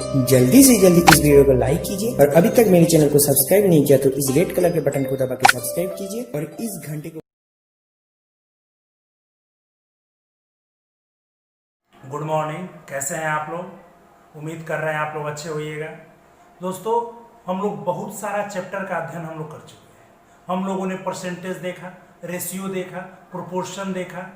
जल्दी से जल्दी इस वीडियो को लाइक कीजिए और अभी तक मेरे चैनल को सब्सक्राइब नहीं किया तो इस रेड कलर के बटन को दबा के सब्सक्राइब कीजिए और इस घंटे को। गुड मॉर्निंग, कैसे हैं आप लोग? उम्मीद कर रहे हैं आप लोग अच्छे होइएगा। दोस्तों, हम लोग बहुत सारा चैप्टर का अध्ययन हम लोग कर चुके हैं। हम लोगों ने परसेंटेज देखा, रेशियो देखा, प्रोपोर्शन देखा,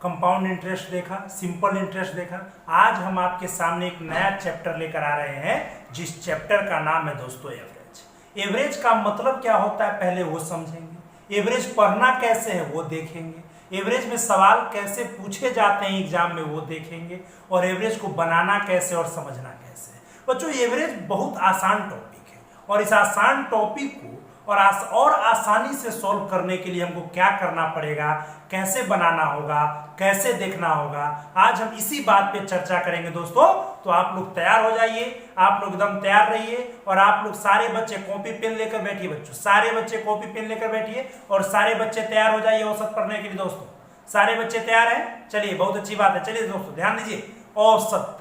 कंपाउंड इंटरेस्ट देखा, सिंपल इंटरेस्ट देखा। आज हम आपके सामने एक नया चैप्टर लेकर आ रहे हैं जिस चैप्टर का नाम है दोस्तों एवरेज। एवरेज का मतलब क्या होता है पहले वो समझेंगे, एवरेज पढ़ना कैसे है वो देखेंगे, एवरेज में सवाल कैसे पूछे जाते हैं एग्जाम में वो देखेंगे, और एवरेज को बनाना कैसे और समझना कैसे है। बच्चों, एवरेज बहुत आसान टॉपिक है और इस आसान टॉपिक को और आसानी से सॉल्व करने के लिए हमको क्या करना पड़ेगा, कैसे बनाना होगा, कैसे देखना होगा, आज हम इसी बात पे चर्चा करेंगे दोस्तों। तो आप लोग तैयार हो जाइए, आप लोग एकदम तैयार रहिए और आप लोग सारे बच्चे कॉपी पेन लेकर बैठिए। बच्चों, सारे बच्चे कॉपी पेन लेकर बैठिए और सारे बच्चे तैयार हो जाइए औसत पढ़ने के लिए। दोस्तों, सारे बच्चे तैयार हैं? चलिए, बहुत अच्छी बात है। चलिए दोस्तों, ध्यान दीजिए। औसत,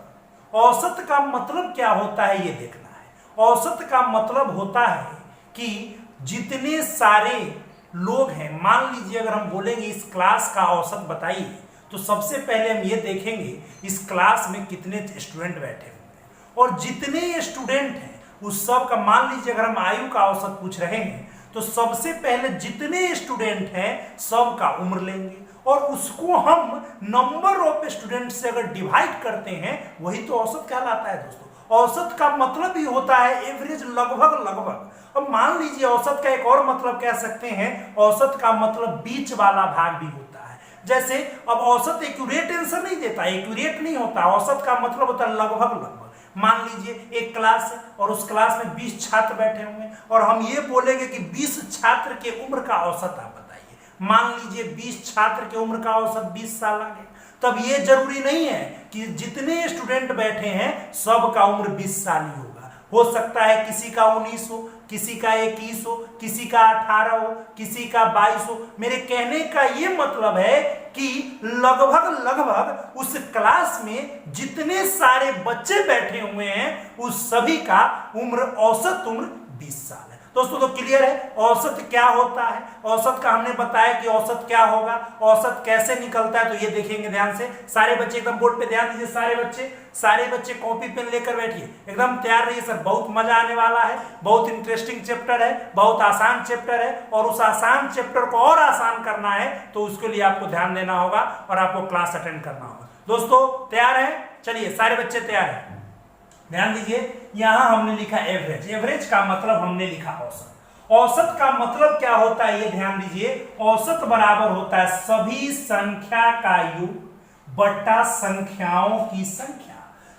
औसत का मतलब क्या होता है ये देखना है। औसत का मतलब होता है कि जितने सारे लोग हैं, मान लीजिए अगर हम बोलेंगे इस क्लास का औसत बताइए, तो सबसे पहले हम ये देखेंगे इस क्लास में कितने स्टूडेंट बैठे होंगे और जितने स्टूडेंट हैं उस सब का, मान लीजिए अगर हम आयु का औसत पूछ रहे हैं तो सबसे पहले जितने स्टूडेंट हैं सब का उम्र लेंगे और उसको हम नंबर ऑफ स्टूडेंट से अगर डिवाइड करते हैं वही तो औसत कहलाता है दोस्तों। औसत का मतलब ही होता है एवरेज, लगभग। अब मान लीजिए औसत का एक और मतलब कह सकते हैं, औसत का मतलब बीच वाला भाग भी होता है। जैसे अब औसत एक्यूरेट आंसर नहीं देता, एक्यूरेट नहीं होता। औसत का मतलब होता है लगभग। मान लीजिए एक क्लास है और उस क्लास में 20 छात्र बैठे होंगे और हम ये बोलेंगे कि 20 छात्र के उम्र का औसत आप बताइए। मान लीजिए 20 छात्र के उम्र का औसत 20 साल आ गए, तब ये जरूरी नहीं है कि जितने स्टूडेंट बैठे हैं सब का उम्र 20 साल ही होगा। हो सकता है किसी का 19 हो, किसी का 21 हो, किसी का 18 हो, किसी का 22 हो। मेरे कहने का ये मतलब है कि लगभग उस क्लास में जितने सारे बच्चे बैठे हुए हैं उस सभी का उम्र, औसत उम्र 20 साल है। दोस्तों, तो क्लियर है औसत क्या होता है। औसत का हमने बताया कि औसत क्या होगा, औसत कैसे निकलता है, तो ये देखेंगे ध्यान से। सारे बच्चे एकदम बोर्ड पे ध्यान दीजिए। सारे बच्चे कॉपी पेन लेकर बैठिए, एकदम तैयार रहिए सर। बहुत मजा आने वाला है, बहुत इंटरेस्टिंग चैप्टर है, बहुत आसान चैप्टर है और उस आसान चैप्टर को और आसान करना है तो उसके लिए आपको ध्यान देना होगा और आपको क्लास अटेंड करना होगा। दोस्तों, तैयार है? चलिए, सारे बच्चे तैयार हैं? ध्यान दीजिए, यहां हमने लिखा एवरेज। एवरेज का मतलब हमने लिखा औसत। औसत का मतलब क्या होता है ये ध्यान दीजिए। औसत बराबर होता है सभी संख्या का योग बट्टा संख्याओं की संख्या।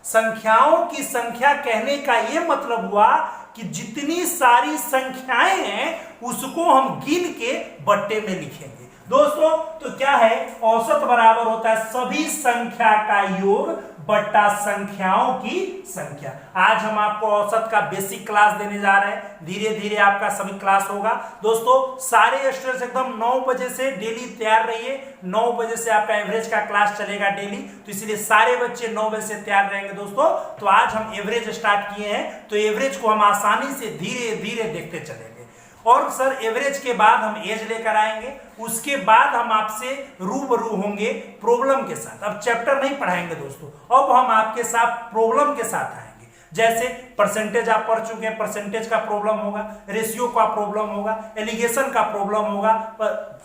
संख्याओं की संख्या कहने का ये मतलब हुआ कि जितनी सारी संख्याएं हैं उसको हम गिन के बट्टे में लिखेंगे। दोस्तों, तो क्या है, औसत बराबर होता है सभी संख्या का योग बट्टा संख्याओं की संख्या। आज हम आपको औसत का बेसिक क्लास देने जा रहे हैं, धीरे धीरे आपका सभी क्लास होगा। दोस्तों, सारे स्टूडेंट्स एकदम 9 बजे से डेली तैयार रहिए। 9 बजे से आपका एवरेज का क्लास चलेगा डेली, तो इसलिए सारे बच्चे 9 बजे से तैयार रहेंगे। दोस्तों, तो आज हम एवरेज स्टार्ट किए हैं, तो एवरेज को हम आसानी से धीरे धीरे देखते चलेंगे। और सर, एवरेज के बाद हम एज लेकर आएंगे, उसके बाद हम आपसे रूबरू होंगे प्रॉब्लम के साथ। अब चैप्टर नहीं पढ़ाएंगे दोस्तों, अब हम आपके साथ प्रॉब्लम के साथ आएंगे। जैसे परसेंटेज आप पढ़ चुके हैं, परसेंटेज का प्रॉब्लम होगा, रेशियो का प्रॉब्लम होगा, एलिगेशन का प्रॉब्लम होगा,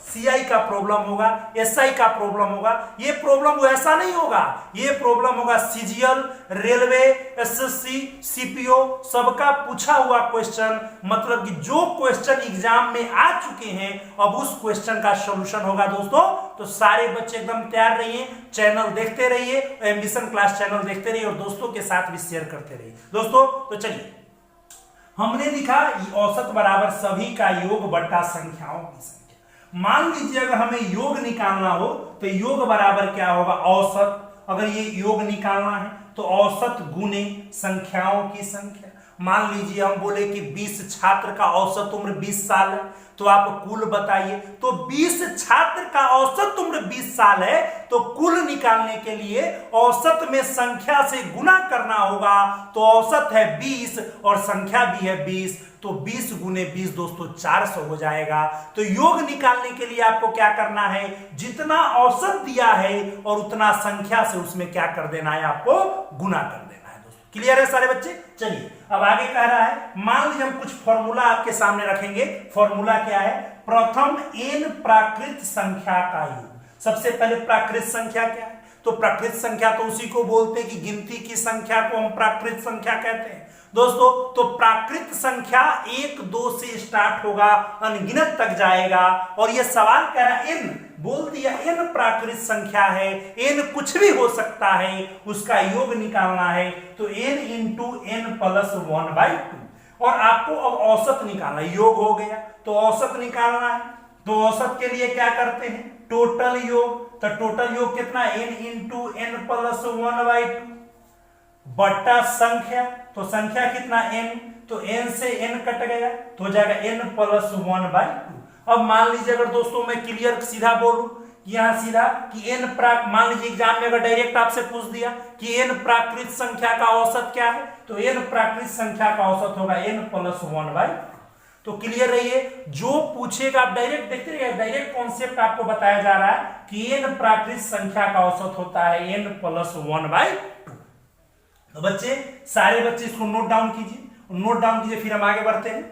सीआई का प्रॉब्लम होगा, एसआई का प्रॉब्लम होगा। ये प्रॉब्लम वैसा नहीं होगा, ये प्रॉब्लम होगा सीजीएल, रेलवे, एसएससी, सीपीओ, सबका पूछा हुआ क्वेश्चन। मतलब कि जो क्वेश्चन एग्जाम में आ चुके हैं अब उस क्वेश्चन का सॉल्यूशन होगा दोस्तों। तो सारे बच्चे एकदम तैयार रहिए, चैनल देखते रहिए, एम्बिशन क्लास चैनल देखते रहिए और दोस्तों के साथ भी शेयर करते रहिए। दोस्तों, तो चलिए, हमने लिखा औसत बराबर सभी का योग बट्टा संख्याओं की संख्या। मान लीजिए अगर हमें योग निकालना हो तो योग बराबर क्या होगा, औसत। अगर ये योग निकालना है तो औसत गुने संख्याओं की संख्या। मान लीजिए हम बोले कि 20 छात्र का औसत उम्र 20 साल है, तो आप कुल बताइए। तो 20 छात्र का औसत उम्र 20 साल है, तो कुल निकालने के लिए औसत में संख्या से गुना करना होगा। तो औसत है 20 और संख्या भी है 20, तो 20 गुने 20 दोस्तों 400 हो जाएगा। तो योग निकालने के लिए आपको क्या करना है, जितना औसत दिया है और उतना संख्या से उसमें क्या कर देना है, आपको गुना कर देना है। दोस्तों क्लियर है सारे बच्चे? चलिए अब आगे कह रहा है, मान लीजिए हम कुछ फॉर्मूला आपके सामने रखेंगे। फॉर्मूला क्या है, प्रथम n प्राकृत संख्या का योग। सबसे पहले प्राकृत संख्या क्या है, तो प्राकृत संख्या तो उसी को बोलते हैं कि गिनती की संख्या को हम प्राकृत संख्या कहते हैं दोस्तों। तो प्राकृत संख्या 1 2 से स्टार्ट होगा, अनगिनत तक जाएगा। और ये सवाल कह रहा है n, बोल दिया n प्राकृत संख्या है, n कुछ भी हो सकता है, उसका योग निकालना है। तो n इंटू n प्लस 1/2। और आपको अब औसत निकालना है, योग हो गया तो औसत निकालना है। तो औसत के लिए क्या करते हैं, टोटल योग। तो टोटल योग कितना, n इंटू n प्लस 1/2 बट्टा संख्या। तो संख्या कितना n, तो n से n कट गया तो हो जाएगा n प्लस 1/2। अब मान लीजिए अगर दोस्तों मैं क्लियर सीधा बोलूं, यहां सीधा कि n मान लीजिए एग्जाम में अगर डायरेक्ट आपसे पूछ दिया कि n प्राकृत संख्या का औसत क्या है, तो n प्राकृत संख्या का औसत होगा n प्लस 1/2। तो क्लियर रहिए, जो पूछेगा आप डायरेक्ट देखते रहिए, डायरेक्ट कॉन्सेप्ट आपको बताया जा रहा है कि n प्राकृत संख्या का औसत होता है n प्लस 1/2। तो बच्चे, सारे बच्चे इसको नोट डाउन कीजिए, नोट डाउन कीजिए, फिर हम आगे बढ़ते हैं।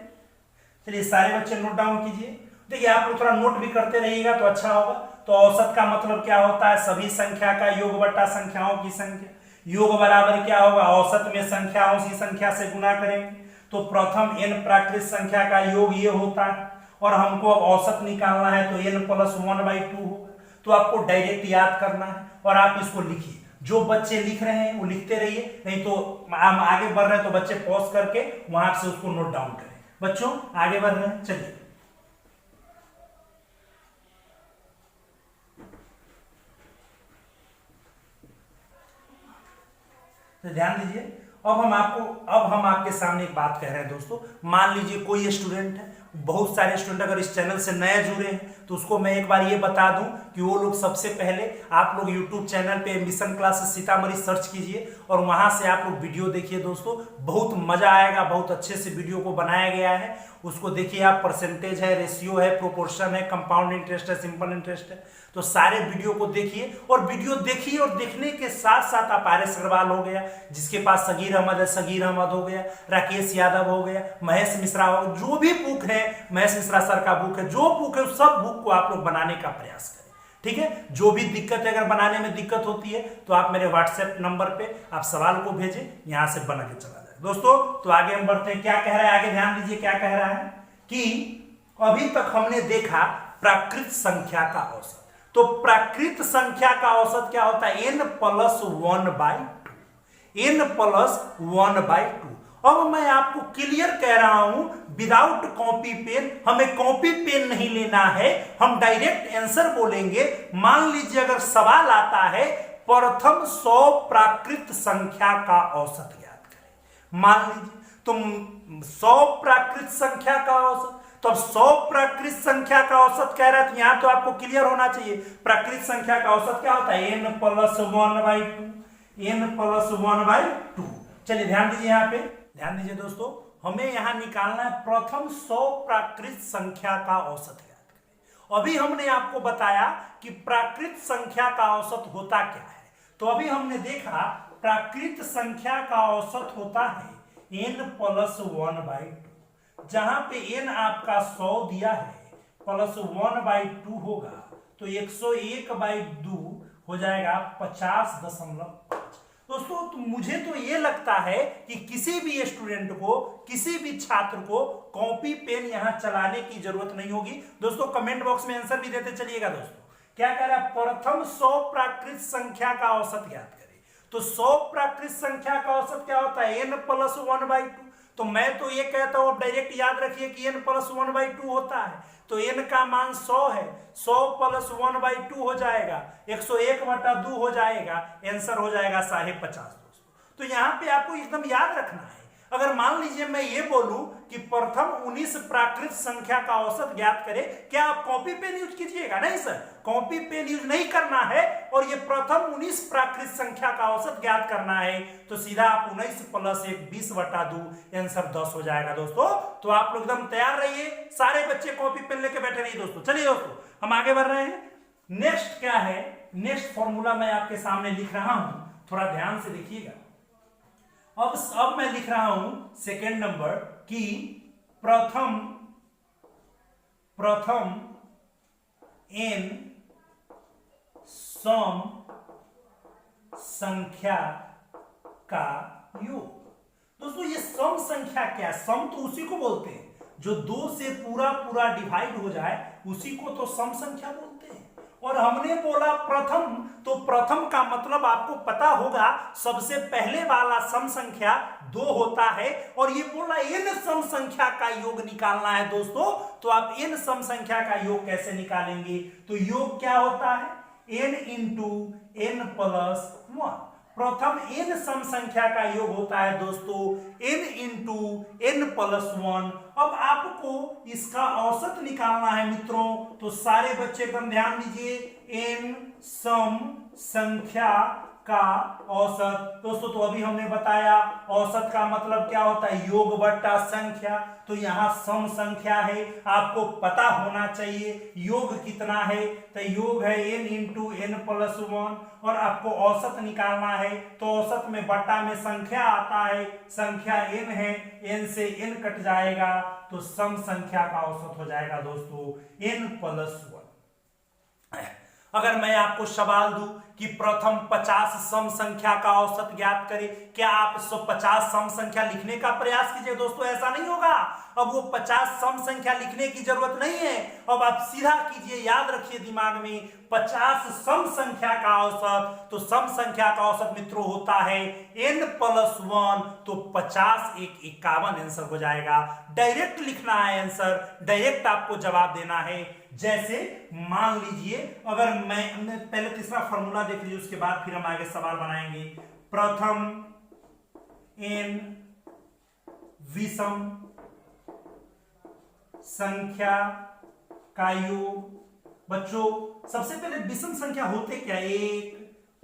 चलिए सारे बच्चे नोट डाउन कीजिए। देखिए आप लोग थोड़ा नोट भी करते रहिएगा तो अच्छा होगा। तो औसत का मतलब क्या होता है, सभी संख्या का योग बटा संख्याओं की संख्या। योग बराबर क्या होगा, औसत में संख्याओं की संख्या से गुना करेंगे। तो प्रथम n प्राकृत संख्या का योग ये होता है, और हमको अब औसत निकालना है, तो n प्लस 1/2 होगा। तो आपको डायरेक्ट याद करना है और आप इसको लिखिए। जो बच्चे लिख रहे हैं वो लिखते रहिए, नहीं तो हम आगे बढ़ रहे हैं तो बच्चे पॉज करके वहां से उसको नोट डाउन करें। बच्चों आगे बढ़ रहे हैं, चलिए तो ध्यान दीजिए। अब हम आपके सामने एक बात कह रहे हैं दोस्तों। मान लीजिए कोई स्टूडेंट है, बहुत सारे स्टूडेंट अगर इस चैनल से नए जुड़े हैं तो उसको मैं एक बार ये बता दूं कि वो लोग सबसे पहले आप लोग YouTube चैनल पे मिशन क्लासेस सीतामढ़ी सर्च कीजिए और वहां से आप लोग वीडियो देखिए दोस्तों, बहुत मजा आएगा। बहुत अच्छे से वीडियो को बनाया गया है, उसको देखिए आप। परसेंटेज है, रेशियो है, प्रोपोर्शन है, कंपाउंड इंटरेस्ट है, सिंपल इंटरेस्ट है। तो सारे वीडियो को देखिए, और वीडियो देखिए और देखने के साथ साथ आप आर एस अग्रवाल हो गया, जिसके पास सगीर अहमद है, सगीर अहमद हो गया, राकेश यादव हो गया, महेश मिश्रा हो, जो भी बुक है, महेश मिश्रा सर का बुक है, जो बुक है सब बुक को आप लोग बनाने का प्रयास करें। ठीक है, जो भी दिक्कत है, अगर बनाने में दिक्कत होती है तो आप मेरे व्हाट्सएप नंबर पे आप सवाल को भेजें, यहां से बना के चला जाए दोस्तों। तो आगे हम बढ़ते हैं, क्या कह रहा है आगे, ध्यान दीजिए क्या कह रहा है कि अभी तक हमने देखा प्राकृत संख्या का औसत। तो प्राकृत संख्या का औसत क्या होता है, n प्लस 1/2, n प्लस 1/2। अब मैं आपको क्लियर कह रहा हूं, विदाउट कॉपी पेन, हमें कॉपी पेन नहीं लेना है, हम डायरेक्ट आंसर बोलेंगे। मान लीजिए अगर सवाल आता है प्रथम 100 प्राकृत संख्या का औसत ज्ञात करें, मान लीजिए तो 100 प्राकृत संख्या का औसत, तो अब 100 प्राकृत संख्या का औसत कह रहा है, तो यहां तो आपको क्लियर होना चाहिए प्राकृत संख्या का औसत क्या होता है, n प्लस 1/2, n प्लस 1/2। चलिए ध्यान दीजिए, यहां पे ध्यान दीजिए दोस्तों, हमें यहां निकालना है प्रथम 100 प्राकृत संख्या का औसत ज्ञात करें। अभी हमने आपको बताया कि प्राकृत संख्या का औसत होता क्या है। तो अभी हमने देखा प्राकृत संख्या का औसत होता है n प्लस 1/2, जहां पे n आपका 100 दिया है, प्लस 1/2 होगा तो 101/2 हो जाएगा 50.5। दोस्तों तो मुझे तो ये लगता है कि किसी भी स्टूडेंट को, किसी भी छात्र को कॉपी पेन यहां चलाने की जरूरत नहीं होगी। दोस्तों कमेंट बॉक्स में आंसर भी देते चलिएगा। दोस्तों क्या कह रहा है, प्रथम 100 प्राकृत संख्या का औसत ज्ञात करें। तो 100 प्राकृत संख्या का औसत क्या होता है, n प्लस 1/2। तो मैं तो ये कहता हूं, अब डायरेक्ट याद रखिए कि n प्लस 1/2 होता है, तो n का मान 100 है, 100 प्लस 1/2 हो जाएगा 101/2 हो जाएगा, आंसर हो जाएगा 50.5। दोस्तों तो यहां पे आपको एकदम याद रखना है, अगर मान लीजिए मैं ये बोलूं कि प्रथम 19 प्राकृत संख्या का औसत ज्ञात करें, क्या आप कॉपी पेन यूज कीजिएगा? नहीं सर, कॉपी पेन यूज नहीं करना है। और ये प्रथम 19 प्राकृत संख्या का औसत ज्ञात करना है, तो सीधा आप 19 + 1 20/2, आंसर 10 हो जाएगा दोस्तों। तो आप लोग एकदम तैयार रहिए, सारे बच्चे कॉपी पेन लेके बैठे रहिए दोस्तों। चलिए दोस्तों, हम आगे बढ़ रहे हैं। नेक्स्ट क्या है? नेक्स्ट फॉर्मूला मैं आपके सामने लिख रहा हूं, थोड़ा ध्यान से देखिएगा। अब मैं लिख रहा हूं सेकेंड नंबर कि प्रथम n सम संख्या का योग। दोस्तों ये सम संख्या क्या है? सम तो उसी को बोलते हैं जो 2 से पूरा डिवाइड हो जाए, उसी को तो सम संख्या बोलते हैं। और हमने बोला प्रथम, तो प्रथम का मतलब आपको पता होगा, सबसे पहले वाला सम संख्या 2 होता है। और ये बोला n सम संख्या का योग निकालना है दोस्तों। तो आप n सम संख्या का योग कैसे निकालेंगे? तो योग क्या होता है? n × n + 1। प्रथम n सम संख्या का योग होता है दोस्तों n × n + 1। अब आपको इसका औसत निकालना है मित्रों, तो सारे बच्चे एकदम ध्यान दीजिए। n सम संख्या का औसत दोस्तों, तो अभी हमने बताया औसत का मतलब क्या होता है? योग बट्टा संख्या। तो यहां सम संख्या है, आपको पता होना चाहिए योग कितना है। तो योग है n × n + 1। और आपको औसत निकालना है, तो औसत में बट्टा में संख्या आता है, संख्या n है, n से n कट जाएगा, तो सम संख्या का औसत हो जाएगा दोस्तों n + 1। अगर मैं आपको सवाल दूं कि प्रथम 50 सम संख्या का औसत ज्ञात करें, क्या आप 150 सम संख्या लिखने का प्रयास कीजिए दोस्तों? ऐसा नहीं होगा। अब वो 50 सम संख्या लिखने की जरूरत नहीं है। अब आप सीधा कीजिए, याद रखिए दिमाग में, 50 सम संख्या का औसत, तो सम संख्या का औसत मित्रों होता है n + 1। तो 50 × 1 = 51 आंसर हो जाएगा। डायरेक्ट लिखना है आंसर, डायरेक्ट आपको जवाब देना है। जैसे मान लीजिए, अगर मैं पहले तीसरा फॉर्मूला देख लीजिए, उसके बाद फिर हम आगे सवाल बनाएंगे। प्रथम n विषम संख्या का योग। बच्चों सबसे पहले विषम संख्या होते क्या? 1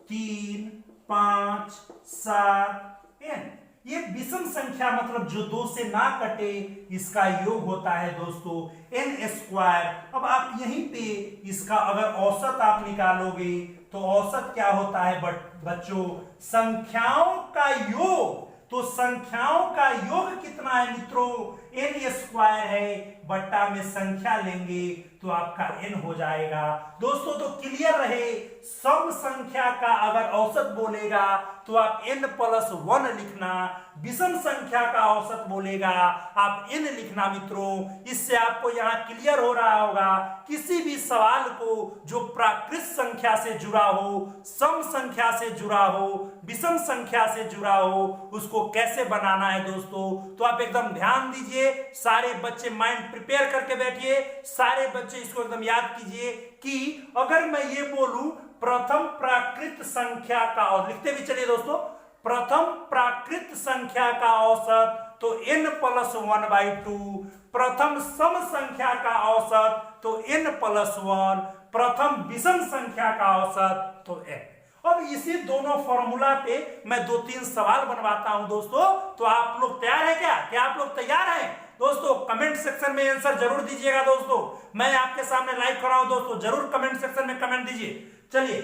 3 5 7 n। ये विषम संख्या मतलब जो 2 से ना कटे, इसका योग होता है दोस्तों n²। अब आप यहीं पे इसका अगर औसत आप निकालोगे, तो औसत क्या होता है बच्चों? संख्याओं का योग। तो संख्याओं का योग कितना है मित्रों? n² है, बट्टा में संख्या लेंगे तो आपका n हो जाएगा दोस्तों। तो क्लियर रहे, सम संख्या का अगर औसत बोलेगा तो आप n + 1 लिखना, विषम संख्या का औसत बोलेगा आप n लिखना मित्रों। इससे आपको यहां क्लियर हो रहा होगा, किसी भी सवाल को जो प्राकृत संख्या से जुड़ा हो, सम संख्या से जुड़ा हो, विषम संख्या से जुड़ा हो, उसको कैसे बनाना है दोस्तों। तो आप एकदम ध्यान दीजिए, सारे बच्चे माइंड प्रिपेयर करके बैठिए, सारे बच्चे इसको एकदम याद कीजिए कि अगर मैं ये बोलूं प्रथम प्राकृत संख्या का औसत, लिखते भी चलिए दोस्तों, प्रथम प्राकृत संख्या का औसत तो n + 1/2, प्रथम सम संख्या का औसत तो n + 1, प्रथम विषम संख्या का औसत तो n। अब इसी दोनों फॉर्मूला पे मैं 2-3 सवाल बनवाता हूं दोस्तों। तो आप लोग तैयार है क्या आप लोग तैयार हैं दोस्तों? कमेंट सेक्शन में आंसर जरूर दीजिएगा दोस्तों। मैं आपके सामने लाइव कर रहा हूं दोस्तों, जरूर कमेंट सेक्शन में कमेंट दीजिए। चलिए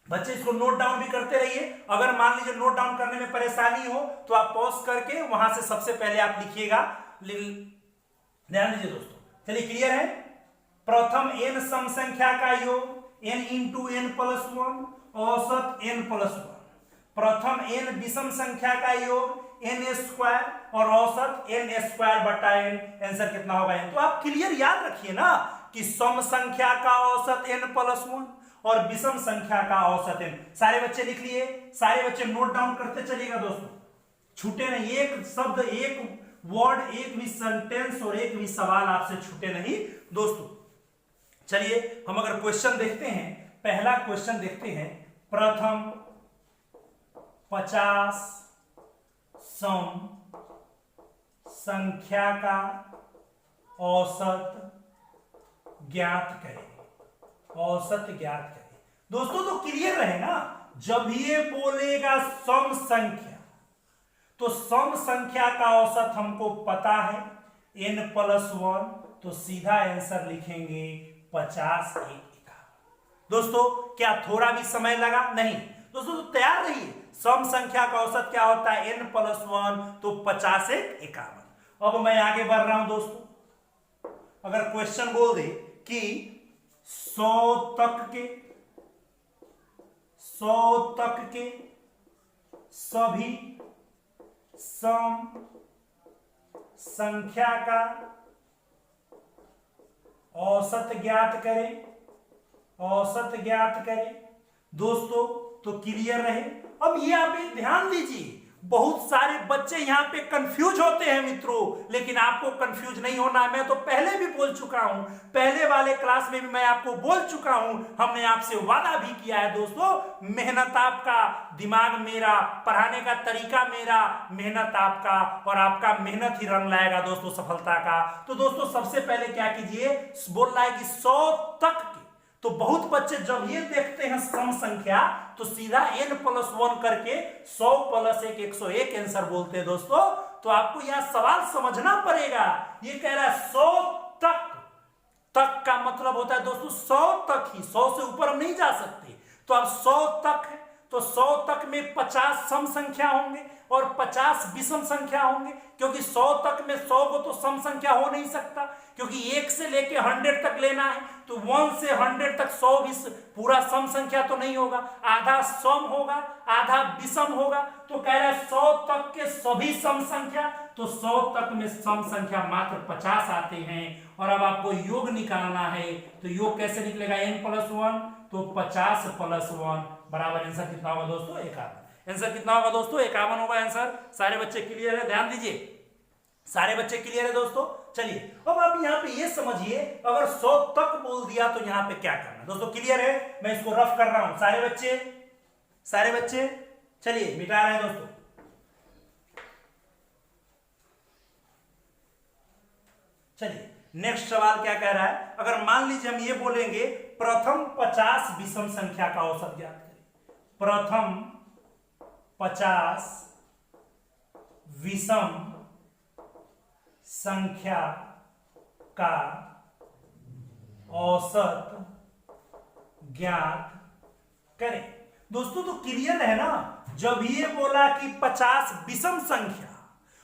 बच्चे इसको नोट डाउन भी करते रहिए। अगर मान लीजिए नोट डाउन करने में परेशानी हो तो आप पॉज करके वहां से सबसे पहले आप लिखिएगा। ध्यान दीजिए दोस्तों। चलिए क्लियर है? प्रथम n सम संख्या का योग n × n + 1, औसत n + 1। प्रथम n विषम संख्या का योग n² और औसत n²/n। आंसर कितना होगा n? तो आप क्लियर याद रखिए ना कि सम संख्या का औसत n + 1 और विषम संख्या का औसत n। सारे बच्चे लिख लिए, सारे बच्चे नोट डाउन करते चलिएगा दोस्तों, छूटे नहीं, एक शब्द, एक वर्ड, एक भी सेंटेंस और एक भी सवाल आपसे छूटे नहीं दोस्तों। चलिए हम अगर क्वेश्चन देखते हैं, पहला क्वेश्चन देखते हैं। प्रथम 50 सम संख्या का औसत ज्ञात करें। औसत ज्ञात करें दोस्तों, तो क्लियर रहे ना। जब ये बोलेगा सम संख्या, तो सम संख्या का औसत हमको पता है n+1, तो सीधा आंसर लिखेंगे 50 1 51। दोस्तों क्या थोड़ा भी समय लगा? नहीं दोस्तों, तो तैयार रहिए। सम संख्या का औसत क्या होता है? n+1, तो 50 1 51। अब मैं आगे बढ़ रहा हूं दोस्तों। अगर क्वेश्चन बोल दे कि 100 तक के सभी सम संख्या का औसत ज्ञात करें। औसत ज्ञात करें दोस्तों, तो क्लियर रहे। अब ये आप एक ध्यान दीजिए, बहुत सारे बच्चे यहां पे कंफ्यूज होते हैं मित्रों, लेकिन आपको कंफ्यूज नहीं होना है। मैं तो पहले भी बोल चुका हूं, पहले वाले क्लास में भी मैं आपको बोल चुका हूं, हमने आपसे वादा भी किया है दोस्तों, मेहनत आपका, दिमाग मेरा, पढ़ाने का तरीका मेरा, मेहनत आपका, और आपका मेहनत ही रंग लाएगा दोस्तों सफलता का। तो दोस्तों सबसे पहले क्या कीजिए, बोल रहा है कि 100 तक के, तो बहुत बच्चे जब ये देखते हैं सम संख्या तो सीधा n+1 करके 100 + 1 101 आंसर बोलते हैं दोस्तों। तो आपको यहां सवाल समझना पड़ेगा। ये कह रहा है 100 तक, तक का मतलब होता है दोस्तों 100 तक ही, 100 से ऊपर हम नहीं जा सकते। तो अब 100 तक है, तो 100 तक में 50 सम संख्या होंगे और 50 विषम संख्या होंगे, क्योंकि 100 तक में 100 को तो सम संख्या हो नहीं सकता, क्योंकि 1 से लेके 100 तक लेना है। तो 1 से 100 तक 100 भी पूरा सम संख्या तो नहीं होगा, आधा सम होगा आधा विषम होगा। तो कह रहा है 100 तक के सभी सम संख्या, तो 100 तक में सम संख्या मात्र 50 आते हैं। और अब आपको योग निकालना है, तो योग कैसे निकलेगा? n+1, तो 50 + 1 बराबर आंसर कितना होगा दोस्तों? 51। आंसर कितना होगा दोस्तों? 51 होगा आंसर। सारे बच्चे क्लियर है? ध्यान दीजिए, सारे बच्चे क्लियर है दोस्तों। चलिए अब आप यहां पे ये समझिए, अगर 100 तक बोल दिया तो यहां पे क्या करना दोस्तों? क्लियर है? मैं इसको रफ कर रहा हूं। सारे बच्चे चलिए मिटा रहे हैं दोस्तों। चलिए नेक्स्ट सवाल क्या कह रहा है? अगर मान लीजिए हम ये बोलेंगे प्रथम 50 विषम संख्या का औसत ज्ञात करें। प्रथम 50 विषम संख्या का औसत ज्ञात करें। दोस्तों तो क्लियर है ना, जब ये बोला कि 50 विषम संख्या,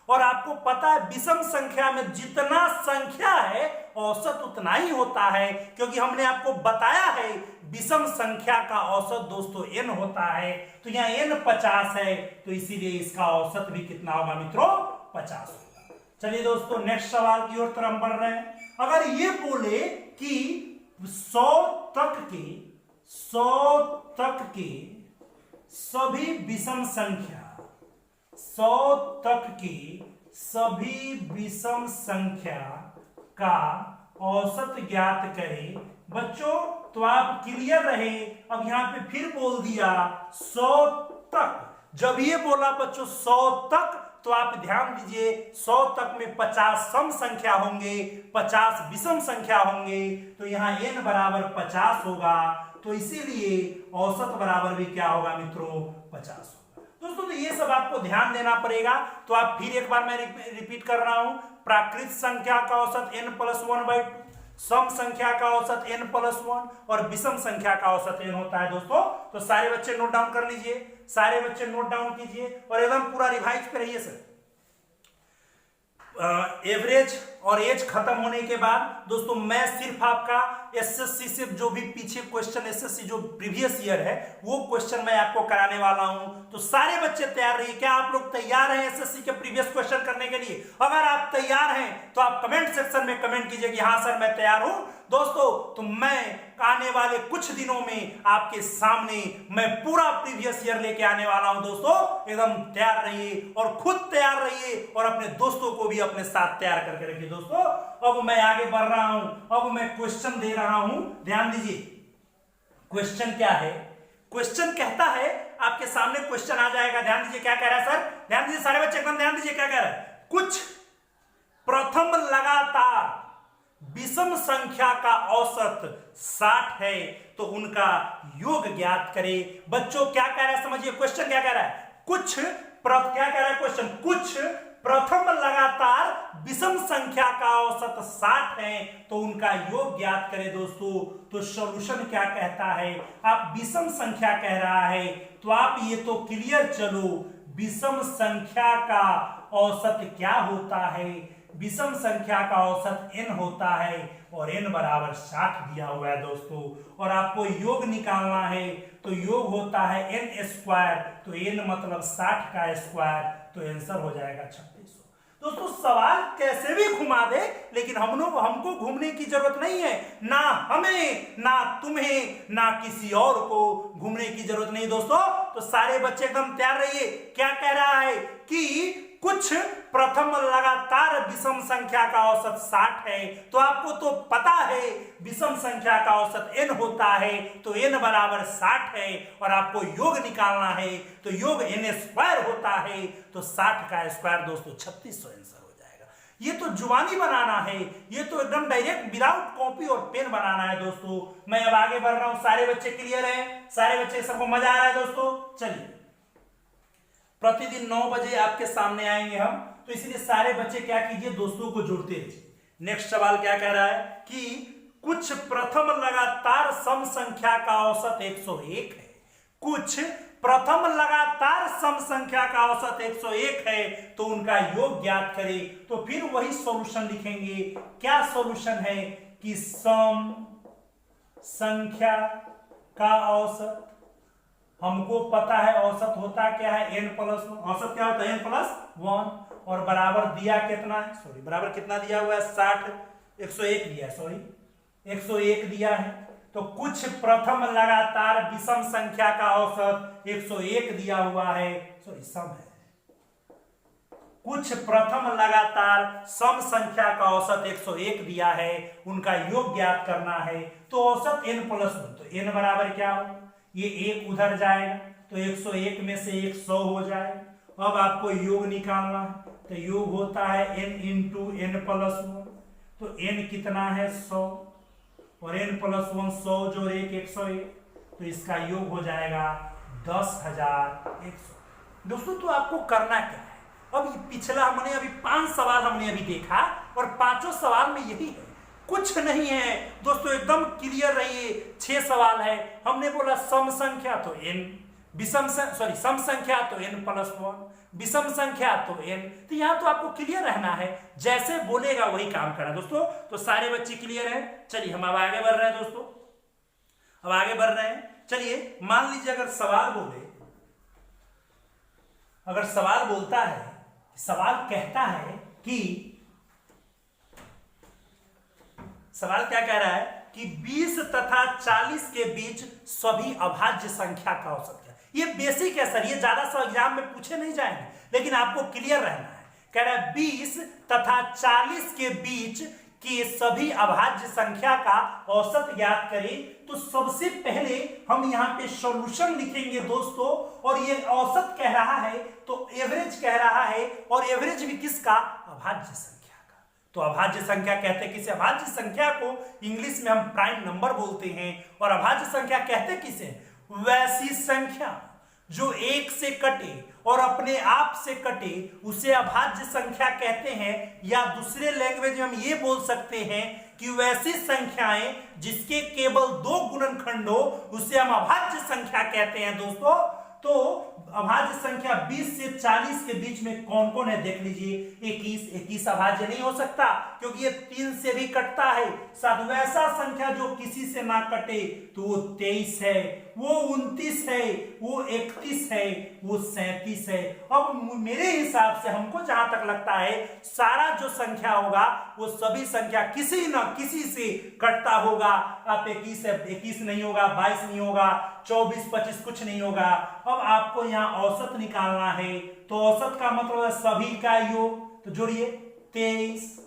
और आपको पता है विषम संख्या में जितना संख्या है औसत उतना ही होता है, क्योंकि हमने आपको बताया है विषम संख्या का औसत दोस्तों n होता है। तो यहां n 50 है, तो इसीलिए इसका औसत भी कितना होगा मित्रों? 50 होगा। चलिए दोस्तों नेक्स्ट सवाल की ओर तरफ बढ़ रहे हैं। अगर ये बोले कि 100 तक के सभी विषम संख्या, 100 तक की सभी विषम संख्या का औसत ज्ञात करें। बच्चों तो आप क्लियर रहे। अब यहां पे फिर बोल दिया 100 तक। जब ये बोला बच्चों 100 तक, तो आप ध्यान दीजिए 100 तक में 50 सम संख्या होंगे, 50 विषम संख्या होंगे, तो यहां n बराबर 50 होगा। तो इसीलिए औसत बराबर भी क्या होगा मित्रों? 50 होगा। दोस्तों तो ये सब आपको ध्यान देना पड़ेगा। तो आप फिर एक बार मैं रिपीट कर रहा हूं, प्राकृत संख्या का औसत n+1/2, सम संख्या का औसत n+1 और विषम संख्या का औसत n होता है दोस्तों। तो सारे बच्चे नोट डाउन कर लीजिए, सारे बच्चे नोट डाउन कीजिए और एकदम पूरा रिवाइज पे रहिए सर। एवरेज और एज खत्म होने के बाद दोस्तों मैं सिर्फ आपका एसएससी से जो भी पीछे क्वेश्चन, एसएससी जो प्रीवियस ईयर है वो क्वेश्चन मैं आपको कराने वाला हूं। तो सारे बच्चे तैयार रहिए। क्या आप लोग तैयार हैं एसएससी के प्रीवियस क्वेश्चन करने के लिए? अगर आप तैयार हैं तो आप कमेंट सेक्शन में कमेंट कीजिए कि हाँ सर मैं तैयार हूं। दोस्तों तो मैं आने वाले कुछ दिनों में आपके सामने मैं पूरा प्रीवियस ईयर लेके आने वाला हूं दोस्तों। एकदम तैयार रहिए और खुद तैयार रहिए और अपने दोस्तों को भी अपने साथ तैयार करके रखिए दोस्तों। अब मैं आगे बढ़ रहा हूं, अब मैं क्वेश्चन दे रहा हूं, ध्यान दीजिए। क्वेश्चन क्या है? क्वेश्चन कहता है, आपके सामने क्वेश्चन आ जाएगा। ध्यान दीजिए क्या कह रहा है सर, ध्यान दीजिए सारे बच्चे एकदम ध्यान दीजिए क्या कह रहा है। कुछ प्रथम लगातार विषम संख्या का औसत 60 है तो उनका योग ज्ञात करें। बच्चों क्या कह रहा है समझिए, क्वेश्चन क्या कह रहा है, क्या कह रहा है क्वेश्चन, कुछ प्रथम लगातार विषम संख्या का औसत 60 है तो उनका योग ज्ञात करें दोस्तों। तो सॉल्यूशन क्या कहता है, आप विषम संख्या कह रहा है तो आप ये तो क्लियर चलो, विषम संख्या का औसत क्या होता है, विषम संख्या का औसत n होता है और n बराबर 60 दिया हुआ है दोस्तों। और आपको योग निकालना है तो योग होता है n स्क्वायर, तो n मतलब 60 का स्क्वायर, तो आंसर हो जाएगा 3600। दोस्तों सवाल कैसे भी घुमा दे लेकिन हमको घूमने की जरूरत नहीं है, ना हमें ना तुम्हें ना किसी और को घूमने की जरूरत नहीं दोस्तों। तो सारे बच्चे एकदम तैयार रहिए। क्या कह रहा है कि कुछ प्रथम लगातार विषम संख्या का औसत 60 है, तो आपको तो पता है विषम संख्या का औसत n होता है तो n बराबर 60 है और आपको योग निकालना है तो योग n स्क्वायर होता है तो 60 का स्क्वायर दोस्तों 3600 आंसर हो जाएगा। ये तो जुबानी बनाना है, ये तो एकदम डायरेक्ट विदाउट कॉपी और पेन बनाना है दोस्तों। मैं अब आगे बढ़ रहा हूं, सारे बच्चे क्लियर हैं, सारे बच्चे सबको मजा आ रहा है दोस्तों। चलिए प्रतिदिन 9 बजे आपके सामने आएंगे हम, तो इसलिए सारे बच्चे क्या कीजिए दोस्तों को जोड़ते रहिए। नेक्स्ट सवाल क्या कह रहा है कि कुछ प्रथम लगातार सम संख्या का औसत 101 है, कुछ प्रथम लगातार सम संख्या का औसत 101 है तो उनका योग ज्ञात करें। तो फिर वही सॉल्यूशन लिखेंगे। क्या सॉल्यूशन है कि सम संख्या का औसत, हमको पता है औसत होता क्या है n+1, औसत क्या होता है n+1 और बराबर दिया कितना है, सॉरी बराबर कितना दिया हुआ है 60, 101 दिया है, सॉरी 101 दिया है। तो कुछ प्रथम लगातार विषम संख्या का औसत 101 दिया हुआ है, सॉरी सम है, कुछ प्रथम लगातार सम संख्या का औसत 101 दिया है, उनका योग ज्ञात करना है। तो औसत n+1, तो n बराबर क्या हो, ये एक उधर जाएगा तो 101 में से 100 हो जाएगा। अब आपको योग निकालना है तो योग होता है n इंटू n+1, तो n कितना है 100 और n+1 100 जोड़ 1 101, तो इसका योग हो जाएगा 10,100। दोस्तों तो आपको करना क्या है, अब पिछला हमने अभी 5 सवाल हमने अभी देखा और पांचों सवाल में यही है, कुछ नहीं है दोस्तों, एकदम क्लियर रहिए। 6 सवाल है, हमने बोला सम संख्या तो n, सम संख्या तो n+1, विषम संख्या तो n, तो यहां तो आपको क्लियर रहना है, जैसे बोलेगा वही काम करना दोस्तों। तो सारे बच्चे क्लियर हैं। चलिए हम अब आगे बढ़ रहे हैं दोस्तों, अब आगे बढ़ रहे हैं। चलिए मान लीजिए अगर सवाल बोलता है, सवाल कहता है कि सवाल क्या कह रहा है कि 20 तथा 40 के बीच सभी अभाज्य संख्या का औसत क्या। ये बेसिक है सर, ये ज्यादा सा एग्जाम में पूछे नहीं जाएंगे, लेकिन आपको क्लियर रहना है। कह रहा है 20 तथा 40 के बीच की सभी अभाज्य संख्या का औसत ज्ञात करें। तो सबसे पहले हम यहाँ पे सॉल्यूशन लिखेंगे दोस्तों, और ये औसत कह रहा है तो एवरेज कह रहा है, और एवरेज भी किसका, अभाज्य संख्या। तो अभाज्य संख्या कहते किसे, अभाज्य संख्या को इंग्लिश में हम प्राइम नंबर बोलते हैं, और अभाज्य संख्या कहते किसे, वैसी संख्या जो एक से कटे और अपने आप से कटे उसे अभाज्य संख्या कहते हैं। या दूसरे लैंग्वेज में हम ये बोल सकते हैं कि वैसी संख्याएं जिसके केवल 2 गुणनखंड हो उसे हम अभाज्य संख्या कहते हैं दोस्तों। तो अभाज्य संख्या 20 से 40 के बीच में कौन कौन है देख लीजिए। 21 अभाज्य नहीं हो सकता क्योंकि ये 3 से भी कटता है। साथ वैसा संख्या जो किसी से ना कटे तो वो 23 है, वो 29 है, वो 31 है, वो 37 है। अब मेरे हिसाब से हमको जहां तक लगता है सारा जो संख्या होगा वो सभी संख्या किसी ना किसी से कटता होगा। आप 21 नहीं होगा, 22 नहीं होगा, 24 25 कुछ नहीं होगा। अब आपको यहाँ औसत निकालना है तो औसत का मतलब है सभी का योग। तो जोड़िए 23,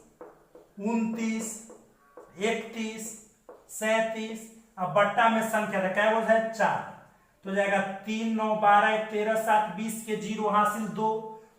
29, 31, 37, अब बट्टा में संख्या था क्या है 4, तो जाएगा 3 9 12 13 7 20 के 0 हासिल 2,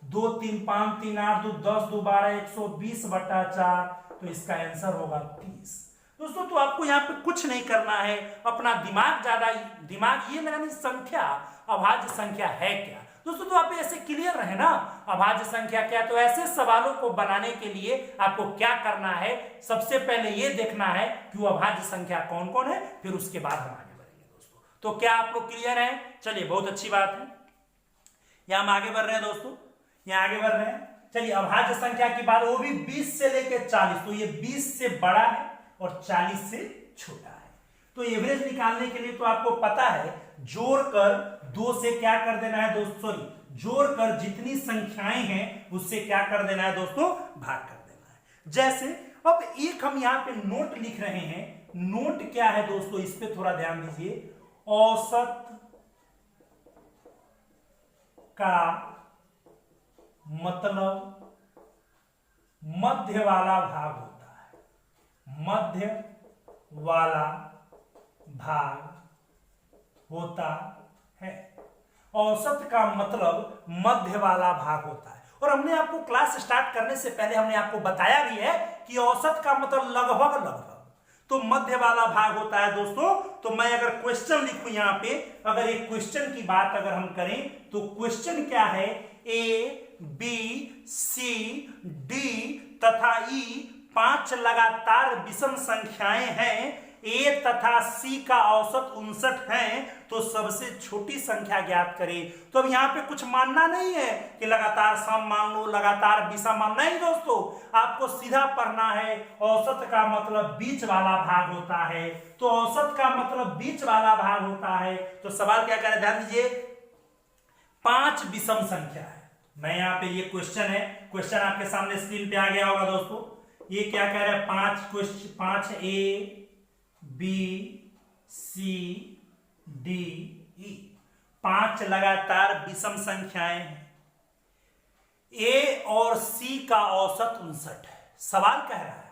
2 3 5 3 8 2 10 2 12 120/4, तो इसका आंसर होगा 30। दोस्तों तो आपको यहाँ पे कुछ नहीं करना है, अपना दिमाग ये लगानी, संख्या अभाज्य संख्या है क्या। दोस्तों तो आप ऐसे क्लियर रहे ना, अभाज्य संख्या क्या। तो ऐसे सवालों को बनाने के लिए आपको क्या करना है, सबसे पहले ये देखना है कि वो अभाज्य संख्या कौन कौन है, फिर उसके बाद हम आगे बढ़ेंगे। दोस्तों तो क्या आप लोग क्लियर हैं? चलिए बहुत अच्छी बात है, यहां हम आगे बढ़ रहे हैं दोस्तों, यहां आगे बढ़ रहे हैं। चलिए अभाज्य संख्या की बात, वो भी 20 से लेकर 40, तो ये 20 से बड़ा है और 40 से छोटा है। तो एवरेज निकालने के लिए तो आपको पता है, जोड़कर 2 से क्या कर देना है दोस्तों, सॉरी जोड़कर जितनी संख्याएं हैं उससे क्या कर देना है दोस्तों, भाग कर देना है। जैसे अब एक हम यहां पे नोट लिख रहे हैं, नोट क्या है दोस्तों, इस पे थोड़ा ध्यान दीजिए। औसत का मतलब मध्य वाला भाग होता है, मध्य वाला भाग होता है। औसत का मतलब मध्य वाला भाग होता है। और हमने आपको क्लास स्टार्ट करने से पहले हमने आपको बताया भी है कि औसत का मतलब लगभग तो मध्य वाला भाग होता है दोस्तों। तो मैं अगर क्वेश्चन लिखूं यहां पे, अगर एक क्वेश्चन की बात अगर हम करें तो क्वेश्चन क्या है, ए बी सी डी तथा ई 5 लगातार विषम संख्याएं हैं, ए तथा सी का औसत 59 है, तो सबसे छोटी संख्या ज्ञात करें। तो अब यहां पे कुछ मानना नहीं है कि लगातार सम मान लो, लगातार विषम मान, नहीं दोस्तों, आपको सीधा पढ़ना है। औसत का मतलब बीच वाला भाग होता है, तो औसत का मतलब बीच वाला भाग होता है। तो सवाल क्या कह रहे हैं, ध्यान दीजिए, 5 विषम संख्या है। मैं यहां पे, ये क्वेश्चन है, क्वेश्चन आपके सामने स्क्रीन पे आ गया होगा दोस्तों। ये क्या कह रहा है, 5 A B C D E, 5 लगातार विषम संख्याएं हैं, ए और सी का औसत 59 है। सवाल कह रहा है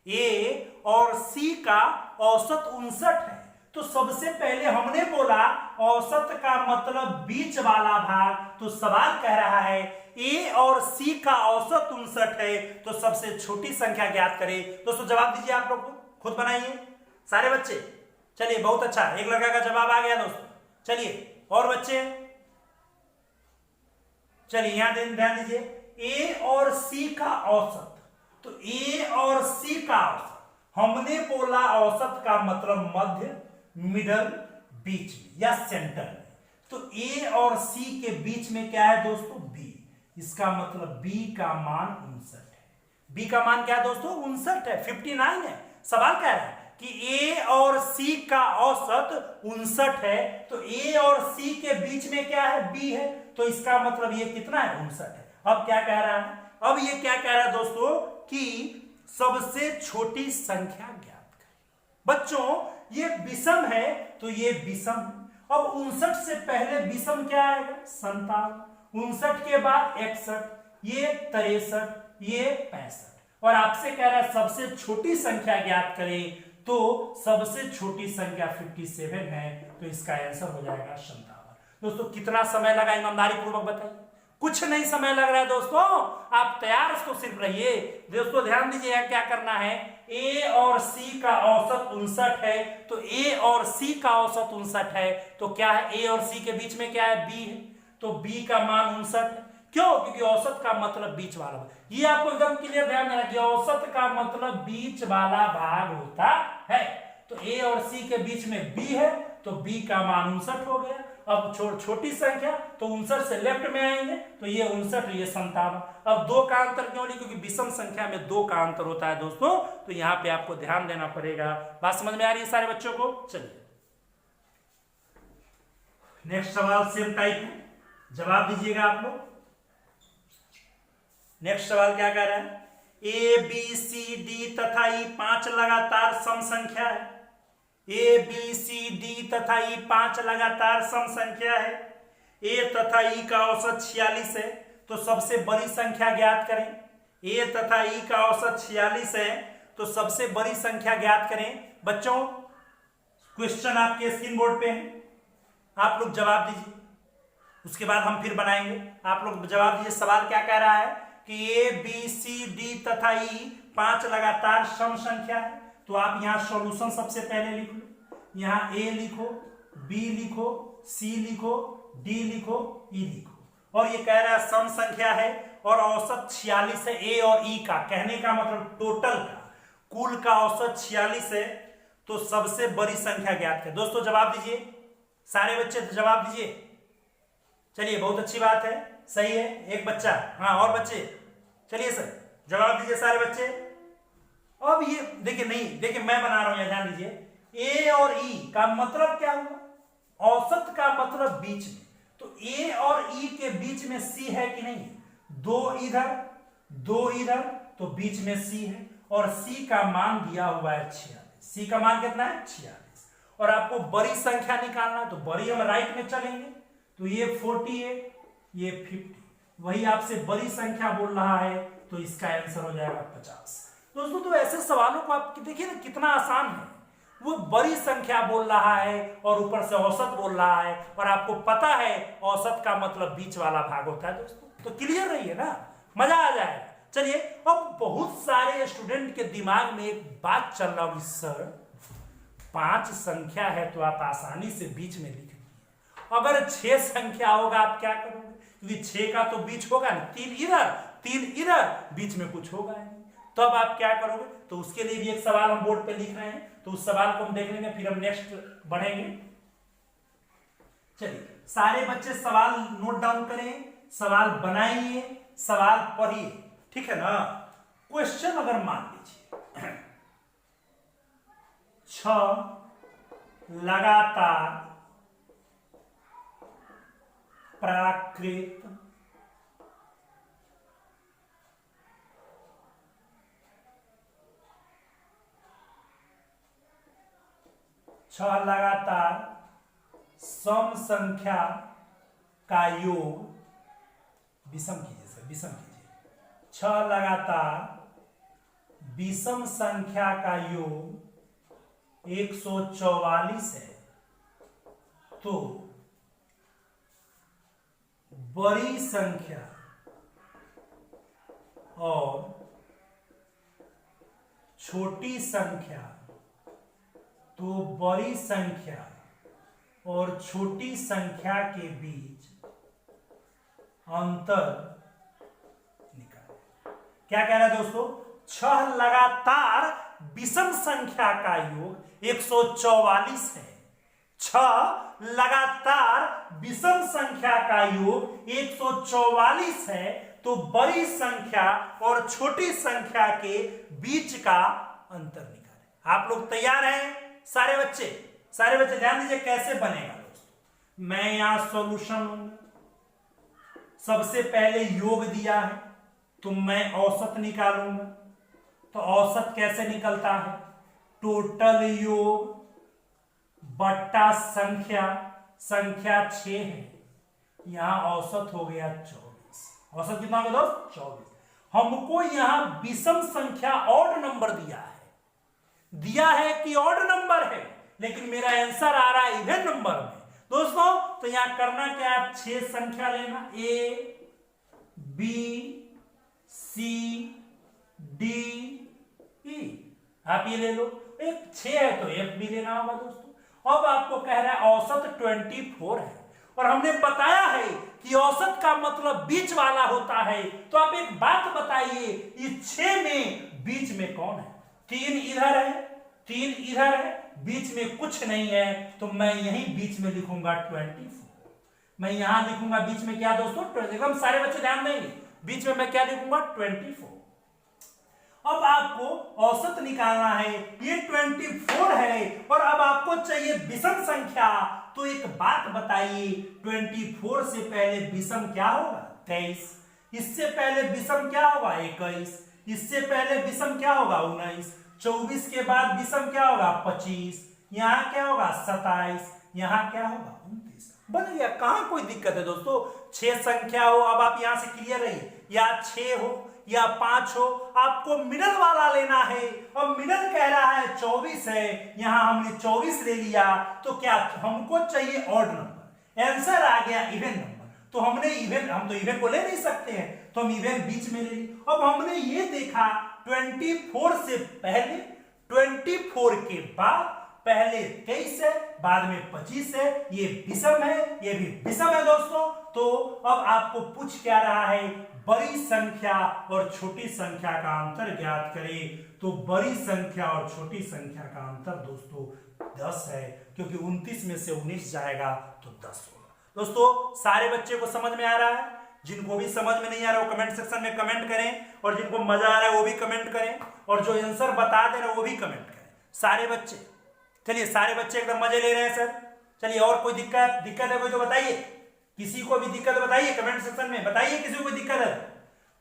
ए और सी का औसत 59 है, तो सबसे पहले हमने बोला औसत का मतलब बीच वाला भाग, तो सवाल कह रहा है ए और सी का औसत 59 है, तो सबसे छोटी संख्या ज्ञात करें। दोस्तों जवाब दीजिए, आप लोग को खुद बनाइए सारे बच्चे। चलिए बहुत अच्छा, एक लड़का का जवाब आ गया दोस्तों। चलिए और बच्चे, चलिए यहां ध्यान दीजिए, ए और सी का औसत, तो ए और सी का औसत, हमने बोला औसत का मतलब मध्य, मिडल, बीच में या सेंटर में। तो ए और सी के बीच में क्या है दोस्तों, बी, इसका मतलब बी का मान 59 है। बी का मान क्या है दोस्तों, 59 है, 59 है। सवाल कह रहा है कि ए और सी का औसत 59 है, तो ए और सी के बीच में क्या है, बी है, तो इसका मतलब ये कितना है, 59 है। अब क्या कह रहा है, अब ये क्या कह रहा है दोस्तों कि सबसे छोटी संख्या ज्ञात करें। बच्चों ये विषम है, तो ये विषम है। अब 59 से पहले विषम क्या आएगा, 57, 59 के बाद 61, ये 63, ये 65। और आपसे कह रहा है सबसे छोटी संख्या ज्ञात करें, तो सबसे छोटी संख्या 57 है, तो इसका आंसर हो जाएगा 57। दोस्तों कितना समय लगा, ईमानदारी पूर्वक बताइए। कुछ नहीं समय लग रहा है दोस्तों, आप तैयार तो सिर्फ रहिए। दोस्तों ध्यान दीजिए क्या करना है, ए और सी का औसत 59 है, तो ए और सी का औसत 59 है, तो क्या है, ए और सी के बीच में क्या है, बी है, तो बी का मान 59 है। क्यों, क्योंकि औसत का मतलब बीच वाला भाग। ये आपको एकदम क्लियर ध्यान देना कि औसत का मतलब बीच वाला भाग होता है। तो ए और सी के बीच में बी है, तो बी का मान 59 हो गया। अब छोटी संख्या, तो 59 से लेफ्ट में आएंगे, तो ये 59, ये 57। अब 2 का अंतर क्यों नहीं, क्योंकि विषम संख्या में 2 का अंतर होता है दोस्तों, तो यहां पे आपको ध्यान देना पड़ेगा। बात समझ में आ रही है सारे बच्चों को? चलिए नेक्स्ट सवाल सेम टाइप है, जवाब दीजिएगा आप लोग। नेक्स्ट सवाल क्या कह रहा है, ए बी सी डी तथा ई 5 लगातार सम संख्या है। ए बी सी डी तथा ई 5 लगातार सम संख्या है। ए तथा ई का औसत 46 है, तो सबसे बड़ी संख्या ज्ञात करें। ए तथा ई का औसत 46 है, तो सबसे बड़ी संख्या ज्ञात करें। बच्चों क्वेश्चन आपके स्क्रीन बोर्ड पे है, आप लोग जवाब दीजिए। उसके बाद हम फिर बनाएंगे। आप लोग जवाब दीजिए। सवाल क्या कह रहा है कि ए बी सी डी तथा ई 5 लगातार सम संख्या है। तो आप यहां सॉल्यूशन सबसे पहले लिख लो। यहां ए लिखो, बी लिखो, सी लिखो, डी लिखो, ई लिखो। और ये कह रहा है सम संख्या है और औसत 46 है ए और ई का। कहने का मतलब टोटल का, कुल का औसत 46 है। तो सबसे बड़ी संख्या ज्ञात है। दोस्तों जवाब दीजिए, सारे बच्चे जवाब दीजिए। चलिए बहुत अच्छी बात है, सही है। एक बच्चा, हाँ और बच्चे, चलिए सर जवाब दीजिए सारे बच्चे। अब ये देखिए, नहीं देखिए मैं बना रहा हूं, यहां ध्यान दीजिए। ए और ई का मतलब क्या हुआ? औसत का मतलब बीच में। तो ए और ई के बीच में सी है कि नहीं? दो इधर तो बीच में सी है। और सी का मान दिया हुआ है 46। सी का मान कितना है? 46। और आपको बड़ी संख्या निकालना है तो बड़ी हम राइट में चलेंगे। तो ये 48, ये 50। वही आपसे बड़ी संख्या बोल रहा है तो इसका आंसर हो जाएगा 50। दोस्तों तो ऐसे सवालों को आप देखिए ना कितना आसान है। वो बड़ी संख्या बोल रहा है और ऊपर से औसत बोल रहा है, और आपको पता है औसत का मतलब बीच वाला भाग होता है। दोस्तों तो क्लियर रहिए ना, मजा आ जाएगा। चलिए, अब बहुत सारे स्टूडेंट के दिमाग में एक बात चल रहा होगी, सर 5 संख्या है तो आप आसानी से बीच में लिख दिए, अगर 6 संख्या होगा आप क्या करोगे? क्योंकि 6 का तो बीच होगा नहीं, 3 इधर बीच में कुछ होगा नहीं, तो अब आप क्या करोगे? तो उसके लिए भी एक सवाल हम बोर्ड पे लिख रहे हैं, तो उस सवाल को हम देख लेंगे, फिर हम नेक्स्ट बढ़ेंगे। चलिए सारे बच्चे सवाल नोट डाउन करें, सवाल बनाइए, सवाल पढ़िए, ठीक है ना। क्वेश्चन अगर मान लीजिए 6 लगातार प्राकृत लगातार सम संख्या का योग, विषम कीजिए सर, विषम कीजिए। 6 लगातार विषम संख्या का योग 144 है, तो बड़ी संख्या और छोटी संख्या, तो बड़ी संख्या और छोटी संख्या के बीच अंतर निकालें। क्या कह रहा है दोस्तों? 6 लगातार विषम संख्या का योग 144 है। 6 लगातार विषम संख्या का योग 144 है, तो बड़ी संख्या और छोटी संख्या के बीच का अंतर निकालें। आप लोग तैयार हैं? सारे बच्चे ध्यान दीजिए कैसे बनेगा दोस्तों। मैं यहां सॉल्यूशन लूंगा, सबसे पहले योग दिया है तो मैं औसत निकालूंगा। तो औसत कैसे निकलता है? टोटल योग बट्टा संख्या 6 है, यहां औसत हो गया 24। औसत कितना होगा दोस्त? 24। हमको यहां विषम संख्या ऑड नंबर दिया है कि ऑड नंबर है, लेकिन मेरा आंसर आ रहा है इवन नंबर में। दोस्तों तो यहां करना क्या है? आप 6 संख्या लेना, A B C D E, आप ये ले लो। एक 6 है तो एफ भी लेना होगा दोस्तों। अब आपको कह रहा है औसत 24 है, और हमने बताया है कि औसत का मतलब बीच वाला होता है। तो आप एक बात बताइए, इस 6 में बीच में कौन है? 3 इधर है, बीच में कुछ नहीं है, तो मैं यहीं बीच में लिखूंगा 24। मैं यहां लिखूंगा बीच में क्या दोस्तों? 24। हम सारे बच्चे ध्यान देंगे, बीच में मैं क्या लिखूंगा? 24। अब आपको औसत निकालना है, ये 24 है, और अब आपको चाहिए विषम संख्या। तो एक बात बताइए, 24 से पहले विषम क्या होगा? 23। इससे पहले विषम क्या होगा? 21। इससे पहले विषम क्या होगा? 19। 24 के बाद विषम क्या होगा? 25। यहां क्या होगा? 27। यहां क्या होगा? 29। बन गया। कहां कोई दिक्कत है दोस्तों? 6 संख्या हो, अब आप यहां से क्लियर रहिए, या 6 हो या 5 हो, आपको मिडल वाला लेना है। अब मिडल कह रहा है 24 है, यहां हमने 24 ले लिया, तो क्या हमको चाहिए? Odd number. आंसर आ गया इवन नंबर। तो हमने इवन, हम तो इवन को ले नहीं सकते हैं, तो हम इवन बीच में ले ली। अब हमने ये देखा 24 से पहले, 24 के बाद, पहले 23 है, बाद में 25 है, ये विषम है, ये भी विषम है दोस्तों। तो अब आपको पूछ क्या रहा है, बड़ी संख्या और छोटी संख्या का अंतर ज्ञात करें। तो बड़ी संख्या और छोटी संख्या का अंतर दोस्तों 10 है, क्योंकि 29 में से 19 जाएगा तो 10 होगा। दोस्तों सारे बच्चे को समझ में आ रहा है? जिनको भी समझ में नहीं आ रहा वो कमेंट सेक्शन में कमेंट करें, और जिनको मजा आ रहा है वो भी कमेंट करें, और जो आंसर बता दे रहे वो भी कमेंट करें। सारे बच्चे, चलिए सारे बच्चे एकदम मजे ले रहे हैं सर। चलिए और कोई दिक्कत है कोई तो बताइए, किसी को भी दिक्कत बताइए कमेंट सेक्शन में, बताइए किसी को कोई दिक्कत है।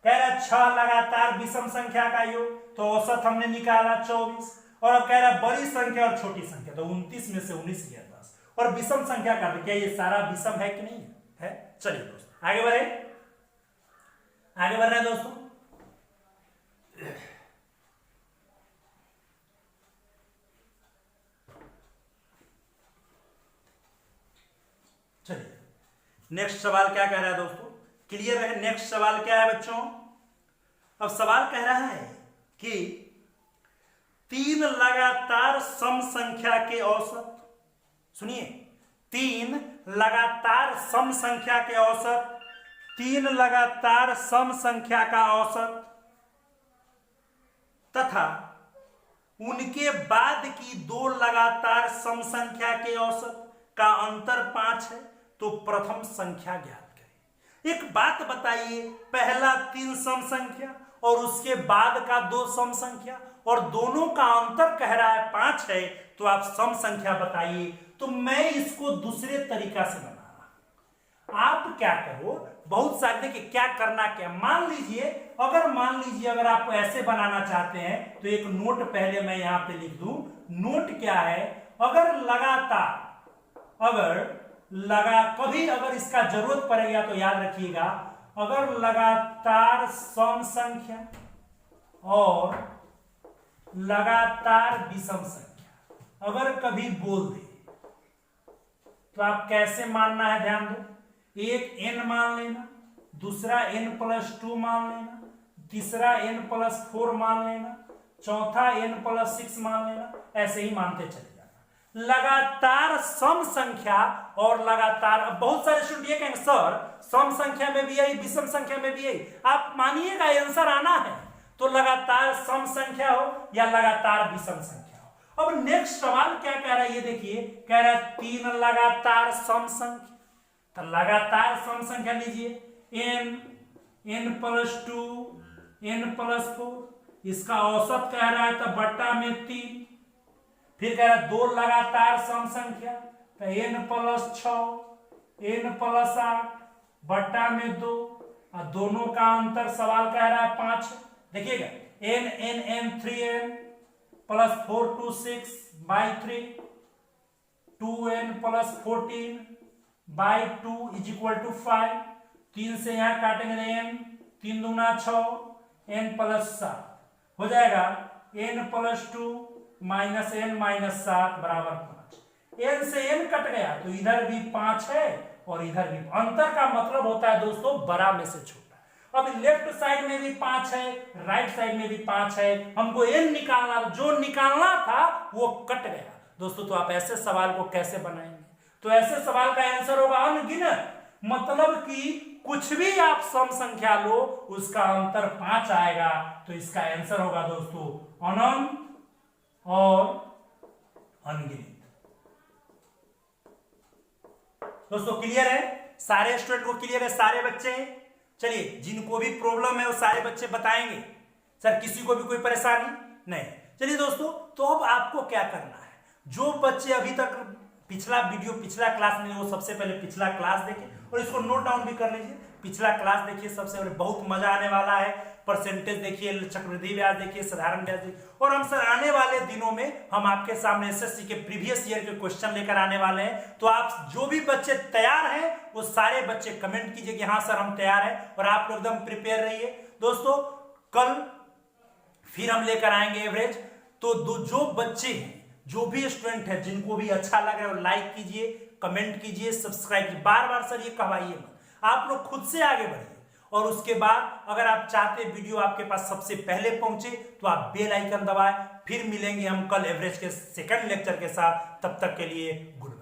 कह रहा 6 लगातार विषम संख्या का योग, तो औसत हमने निकाला 24, और अब कह रहा बड़ी संख्या और छोटी संख्या, तो 29 में से 19 गया 10, और विषम संख्या का, क्या ये सारा विषम है कि नहीं है? चलिए दोस्तों आगे बढ़े, आगे बढ़ रहे हैं दोस्तों। चलिए नेक्स्ट सवाल क्या कह रहा है दोस्तों, क्लियर है? नेक्स्ट सवाल क्या है बच्चों? अब सवाल कह रहा है कि 3 लगातार सम संख्या के औसत, सुनिए 3 लगातार सम संख्या के औसत, 3 लगातार सम संख्या का औसत तथा उनके बाद की 2 लगातार सम संख्या के औसत का अंतर 5 है, तो प्रथम संख्या ज्ञात करें। एक बात बताइए, पहला 3 सम संख्या और उसके बाद का 2 सम संख्या, और दोनों का अंतर कह रहा है 5 है, तो आप सम संख्या बताइए। तो मैं इसको दूसरे तरीका से बना रहा, आप क्या करो, बहुत सारे, देखिए क्या करना, क्या मान लीजिए, अगर आप ऐसे बनाना चाहते हैं तो एक नोट पहले मैं यहां पे लिख दूं। नोट क्या है, कभी अगर इसका जरूरत पड़ेगा तो याद रखिएगा, अगर लगातार सम संख्या और लगातार विषम संख्या अगर कभी बोल दे तो आप कैसे मानना है, ध्यान दो। एक n मान लेना, दूसरा n+2 मान लेना, तीसरा n+4 मान लेना, चौथा n+6 मान लेना, ऐसे ही मानते चले जाना। लगातार सम संख्या और लगातार, अब बहुत सारे स्टूडेंट ये कहेंगे सर सम संख्या में भी यही, विषम संख्या में भी यही, आप मानिएगा आंसर आना है तो लगातार सम संख्या हो या लगातार विषम संख्या हो। अब नेक्स्ट सवाल क्या कह रहा है, ये देखिए, कह रहा है 3 लगातार सम संख्या, तो लगातार सम संख्या लीजिए, n+2 n+4, इसका औसत कह रहा है तो बट्टा में 3, फिर कह रहा है 2 लगातार सम संख्या, तो n+6 n+8 बट्टा में 2, और दोनों का अंतर सवाल कह रहा है 5 है। देखिएगा n 3n +4 2 6 by 3, 2n +14 by 2 = 5, 3 से यहां काटेंगे n, 3 दूना 6, n+7 हो जाएगा, n+2 -n -7 बराबर 5, n से n कट गया तो इधर भी 5 है और इधर भी। अंतर का मतलब होता है दोस्तों बड़ा में से छोटा। अब लेफ्ट साइड में भी 5 है, राइट साइड में भी 5 है, हमको n निकालना, जो निकालना था वो कट गया दोस्तों। तो आप ऐसे सवाल को कैसे बनाएंगे, तो ऐसे सवाल का आंसर होगा अनगिनत, मतलब कि कुछ भी आप सम संख्या लो उसका अंतर 5 आएगा, तो इसका आंसर होगा दोस्तों अनंत और अनगिनत। दोस्तों क्लियर है? सारे स्टूडेंट को क्लियर है? सारे बच्चे हैं? चलिए जिनको भी प्रॉब्लम है वो सारे बच्चे बताएंगे, सर किसी को भी कोई परेशानी नहीं। चलिए दोस्तों, तो अब आपको क्या करना है, जो बच्चे अभी तक पिछला क्लास में, वो सबसे पहले पिछला क्लास देखें और इसको नोट डाउन भी कर लीजिए। पिछला क्लास देखिए, सबसे पहले बहुत मजा आने वाला है। परसेंटेज देखिए, चक्रवृद्धि ब्याज देखिए, साधारण ब्याज देखिए, और हम सर आने वाले दिनों में हम आपके सामने एसएससी के प्रीवियस ईयर के क्वेश्चन लेकर आने वाले हैं। तो आप जो भी बच्चे तैयार हैं वो सारे बच्चे कमेंट कीजिए कि हाँ सर हम तैयार हैं, और आप लोग एकदम प्रिपेयर रहिए। दोस्तों कल फिर हम लेकर आएंगे एवरेज। तो जो बच्चे हैं, जो भी स्टूडेंट है, जिनको भी अच्छा लग रहा है लाइक कीजिए, कमेंट कीजिए, सब्सक्राइब कीजिए। बार बार सर ये कहवाइए मत, आप लोग खुद से आगे बढ़िए। और उसके बाद अगर आप चाहते वीडियो आपके पास सबसे पहले पहुंचे तो आप बेल आइकन दबाएं। फिर मिलेंगे हम कल एवरेज के सेकंड लेक्चर के साथ। तब तक के लिए गुड।